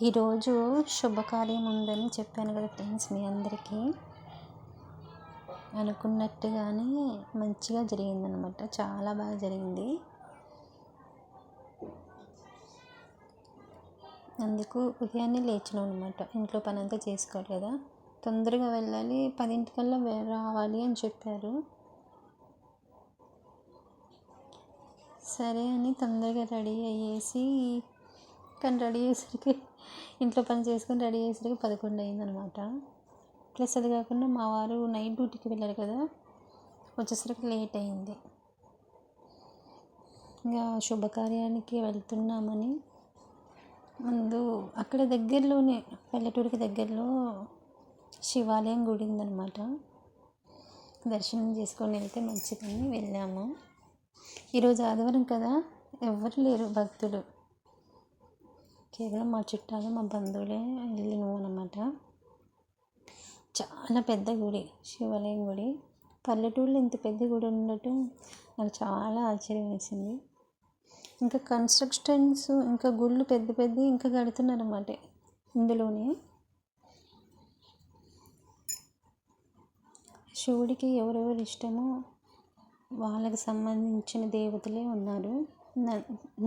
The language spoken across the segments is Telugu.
ఈరోజు శుభకార్యం ఉందని చెప్పాను కదా ఫ్రెండ్స్, మీ అందరికీ అనుకున్నట్టుగానే మంచిగా జరిగిందనమాట. చాలా బాగా జరిగింది. అందుకు ఉదయాన్నే లేచినాం అనమాట. ఇంట్లో పని అంతా చేసుకోవాలి కదా, తొందరగా వెళ్ళాలి, 10 రావాలి అని చెప్పారు. సరే అని తొందరగా రెడీ అయ్యేసి, కానీ రెడీ అయ్యేసరికి ఇంట్లో పని చేసుకొని రెడీ అయ్యేసరికి 11 అయిందనమాట. ప్లస్ అది కాకుండా మా వారు నైట్ డ్యూటీకి వెళ్ళారు కదా, వచ్చేసరికి లేట్ అయింది. ఇంకా శుభకార్యానికి వెళ్తున్నామని ముందు అక్కడ దగ్గరలోనే, పల్లెటూరికి దగ్గరలో శివాలయం గుడి ఉందనమాట. దర్శనం చేసుకొని వెళ్తే మంచిదని వెళ్ళాము. ఈరోజు ఆదివారం కదా, ఎవరు లేరు భక్తులు, కేవలం మా చుట్టాలు, మా బంధువులే వెళ్ళినాము అనమాట. చాలా పెద్ద గుడి, శివాలయం గుడి. పల్లెటూరులో ఇంత పెద్ద గుడి ఉండటం నాకు చాలా ఆశ్చర్యం వేసింది. ఇంకా కన్స్ట్రక్షన్స్, ఇంకా గుళ్ళు పెద్ద ఇంకా కడుతున్నారు అన్నమాట ఇందులోనే. శివుడికి ఎవరెవరు ఇష్టమో వాళ్ళకి సంబంధించిన దేవతలే ఉన్నారు.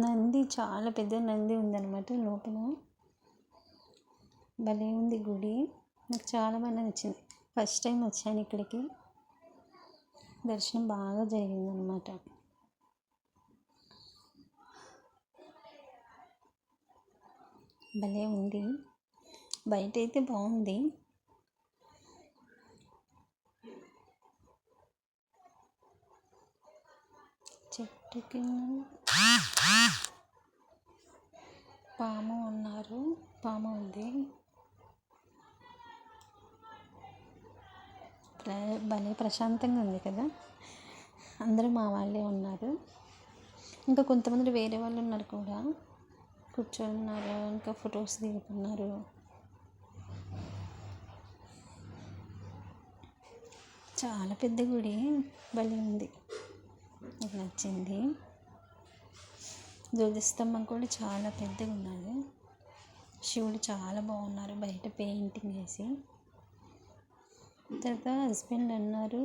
నంది, చాలా పెద్ద నంది ఉందన్నమాట లోపల. భలే ఉంది గుడి, నాకు చాలా బాగా నచ్చింది. ఫస్ట్ టైం వచ్చాను ఇక్కడికి, దర్శనం బాగా జరిగిందనమాట. భలే ఉంది, బయట అయితే బాగుంది. చెట్టు కింద పాము ఉన్నారు, పాము ఉంది. భలే ప్రశాంతంగా ఉంది కదా. అందరూ మా వాళ్ళే ఉన్నారు, ఇంకా కొంతమంది వేరే వాళ్ళు ఉన్నారు కూడా, కూర్చొని ఉన్నారు, ఇంకా ఫొటోస్ దిగుతున్నారు. చాలా పెద్ద గుడి, భలే ఉంది, నాకు నచ్చింది. ధ్వజస్తంభం కూడా చాలా పెద్దగా ఉన్నది. శివుడు చాలా బాగున్నారు, బయట పెయింటింగ్ వేసి. తర్వాత హస్బెండ్ అన్నారు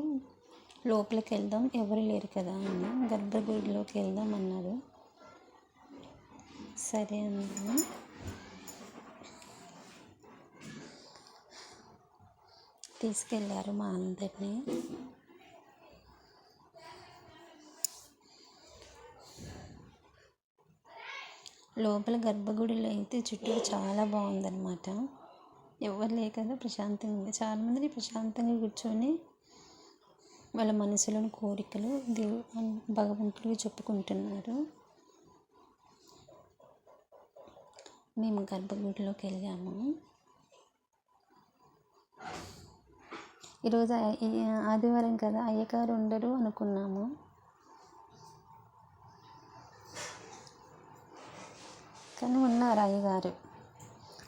లోపలికి వెళ్దాం, ఎవరు లేరు కదా అని, గర్భగుడిలోకి వెళ్దాం అన్నారు. సరే అన్నాను. తీసుకెళ్ళారు మా అందరినీ. లోపల గర్భగుడిలో అయితే చుట్టూ చాలా బాగుందన్నమాట. ఎవరు లేక కదా, ప్రశాంతంగా ఉంది. చాలామంది ప్రశాంతంగా కూర్చొని వాళ్ళ మనసులోని కోరికలు భగవంతుడికి చెప్పుకుంటున్నారు. మేము గర్భగుడిలోకి వెళ్ళాము. ఈరోజు ఆదివారం కదా, అయ్యగారు ఉండరు అనుకున్నాము. కానీ ఉన్నారు అయ్యగారు,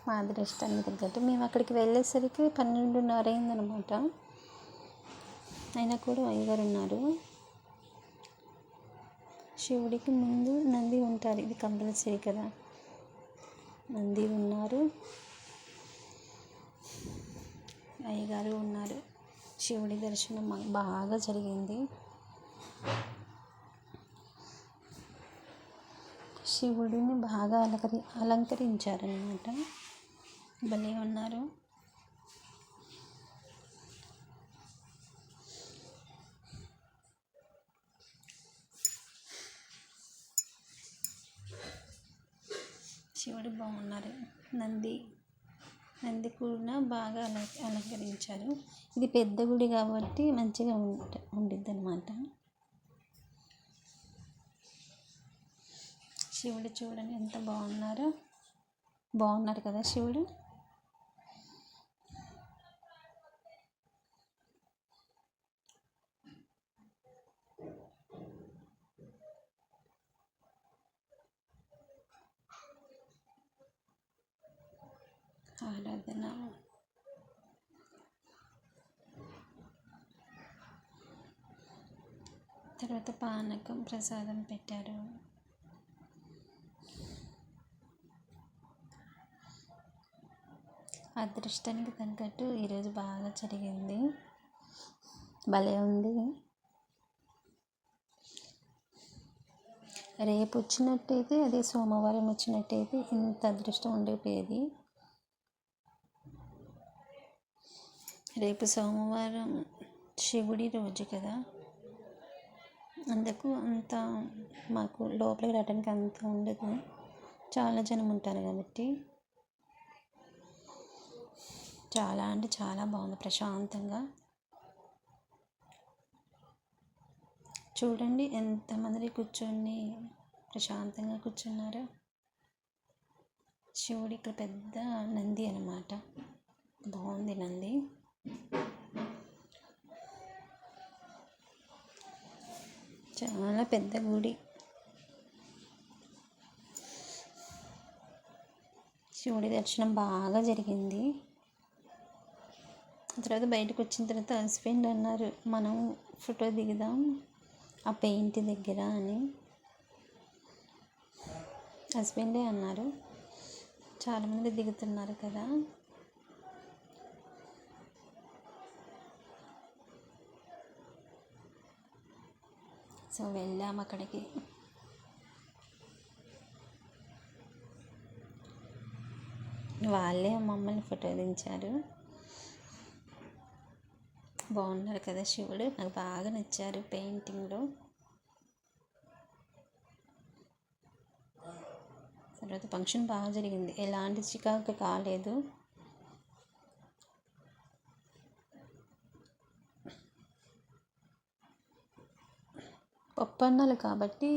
మా అదృష్టానికి తగ్గట్టు. మేము అక్కడికి వెళ్ళేసరికి 12:30 అయిందనమాట. అయినా కూడా అయ్యగారు ఉన్నారు. శివుడికి ముందు నంది ఉంటారు, ఇది కంపల్సరీ కదా. నంది ఉన్నారు, అయ్యగారు ఉన్నారు. శివుడి దర్శనం బాగా జరిగింది. శివుడిని బాగా అలంకరించారనమాట, భలే ఉన్నారు. శివుడు బాగున్నారు. నంది కూడా బాగా అలంకరించారు. ఇది పెద్ద గుడి కాబట్టి మంచిగా ఉండిద్ది అనమాట. శివుడు చూడండి ఎంత బాగున్నారు కదా శివుడు. ఆరాధన తర్వాత పానకం, ప్రసాదం పెట్టారు. అదృష్టానికి తగ్గట్టు ఈరోజు బాగా జరిగింది. భలే ఉంది. రేపు వచ్చినట్టయితే అదే సోమవారం వచ్చినట్టయితే ఇంత అదృష్టం ఉండకపోయేది. రేపు సోమవారం శివుడి రోజు కదా, అందుకు అంత మాకు లోపలికి రావడానికి అంత ఉండదు, చాలా జనం ఉంటారు కాబట్టి. చాలా అంటే చాలా బాగుంది, ప్రశాంతంగా. చూడండి ఎంతమంది కూర్చొని ప్రశాంతంగా కూర్చున్నారో. శివుడి ఇక్కడ పెద్ద నంది అన్నమాట, బాగుంది నంది. చాలా పెద్ద గుడి. శివుడి దర్శనం బాగా జరిగింది. తర్వాత బయటకు వచ్చిన తర్వాత హస్బెండ్ అన్నారు, మనం ఫోటో దిగుదాం ఆ పెయింట్ దగ్గర అని. హస్బెండే అన్నారు, చాలామంది దిగుతున్నారు కదా. సో వెళ్ళాం అక్కడికి. వాళ్ళే మమ్మల్ని ఫోటో దించారు. బాగున్నారు కదా శివుడు, నాకు బాగా నచ్చారు పెయింటింగ్లో. తర్వాత ఫంక్షన్ బాగా జరిగింది, ఎలాంటి చికాకు కాలేదు. పప్పన్నాలు కాబట్టి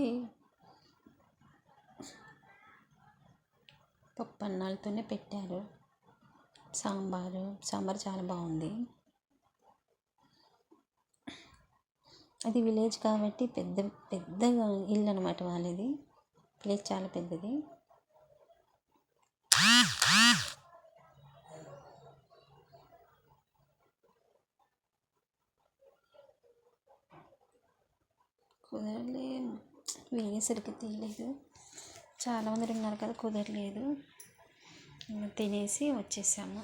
పప్పన్నాలతోనే పెట్టారు. సాంబార్ చాలా బాగుంది. అది విలేజ్ కాబట్టి పెద్దగా ఇల్లు అనమాట వాళ్ళది. ప్లేస్ చాలా పెద్దది. కుదరలే, వేరేసరికి తీయలేదు. చాలామంది ఉన్నారు కదా, కుదరలేదు. తినేసి వచ్చేసాము.